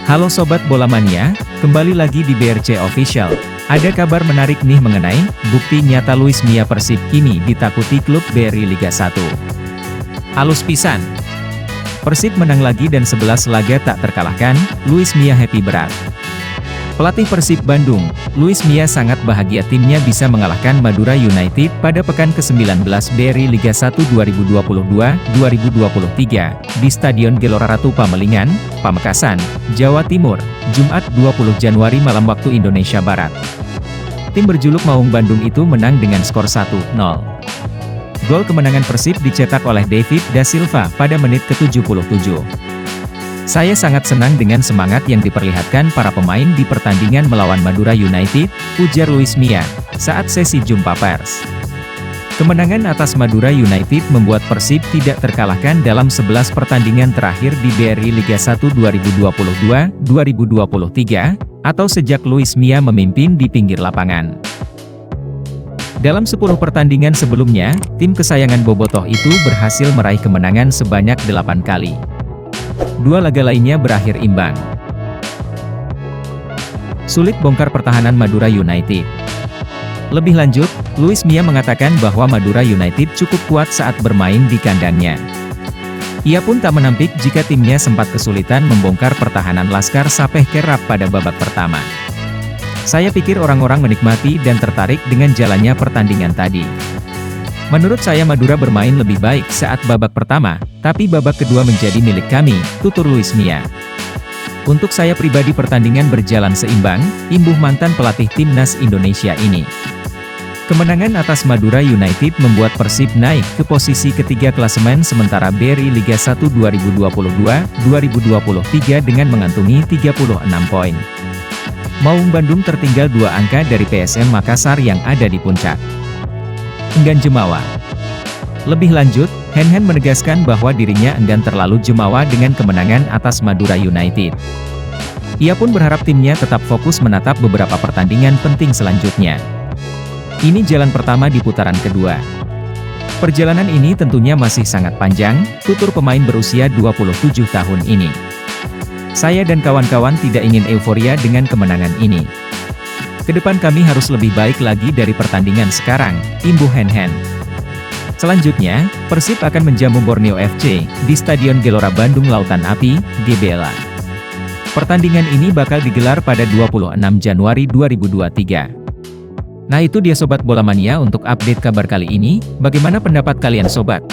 Halo Sobat Bola Mania, kembali lagi di BRC Official. Ada kabar menarik nih mengenai bukti nyata Luis Mia Persib kini ditakuti klub BRI Liga 1. Halus pisan. Persib menang lagi dan 11 laga tak terkalahkan, Luis Mia happy berat. Pelatih Persib Bandung, Luis Mia sangat bahagia timnya bisa mengalahkan Madura United pada pekan ke-19 BRI Liga 1 2022-2023 di Stadion Gelora Ratu Pamelingan, Pamekasan, Jawa Timur, Jumat 20 Januari malam waktu Indonesia Barat. Tim berjuluk Maung Bandung itu menang dengan skor 1-0. Gol kemenangan Persib dicetak oleh David da Silva pada menit ke-77. Saya sangat senang dengan semangat yang diperlihatkan para pemain di pertandingan melawan Madura United, ujar Luis Mia, saat sesi jumpa pers. Kemenangan atas Madura United membuat Persib tidak terkalahkan dalam 11 pertandingan terakhir di BRI Liga 1 2022-2023, atau sejak Luis Mia memimpin di pinggir lapangan. Dalam 10 pertandingan sebelumnya, tim kesayangan Bobotoh itu berhasil meraih kemenangan sebanyak 8 kali. 2 laga lainnya berakhir imbang. Sulit bongkar pertahanan Madura United. Lebih lanjut, Luis Mia mengatakan bahwa Madura United cukup kuat saat bermain di kandangnya. Ia pun tak menampik jika timnya sempat kesulitan membongkar pertahanan Laskar Sapeh Kerap pada babak pertama. Saya pikir orang-orang menikmati dan tertarik dengan jalannya pertandingan tadi. Menurut saya Madura bermain lebih baik saat babak pertama, tapi babak kedua menjadi milik kami, tutur Luis Mia. Untuk saya pribadi pertandingan berjalan seimbang, imbuh mantan pelatih timnas Indonesia ini. Kemenangan atas Madura United membuat Persib naik ke posisi ketiga klasemen sementara BRI Liga 1 2022-2023 dengan mengantungi 36 poin. Maung Bandung tertinggal 2 angka dari PSM Makassar yang ada di puncak. Enggan jemawa. Lebih lanjut, Hen menegaskan bahwa dirinya enggan terlalu jemawa dengan kemenangan atas Madura United. Ia pun berharap timnya tetap fokus menatap beberapa pertandingan penting selanjutnya. Ini jalan pertama di putaran kedua. Perjalanan ini tentunya masih sangat panjang, tutur pemain berusia 27 tahun ini. Saya dan kawan-kawan tidak ingin euforia dengan kemenangan ini. Kedepan kami harus lebih baik lagi dari pertandingan sekarang, imbuh Hen. Selanjutnya, Persib akan menjamu Borneo FC, di Stadion Gelora Bandung Lautan Api, GBLA. Pertandingan ini bakal digelar pada 26 Januari 2023. Nah itu dia Sobat Bola Mania untuk update kabar kali ini, bagaimana pendapat kalian Sobat?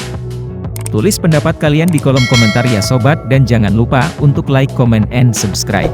Tulis pendapat kalian di kolom komentar ya Sobat dan jangan lupa untuk like, comment, and subscribe.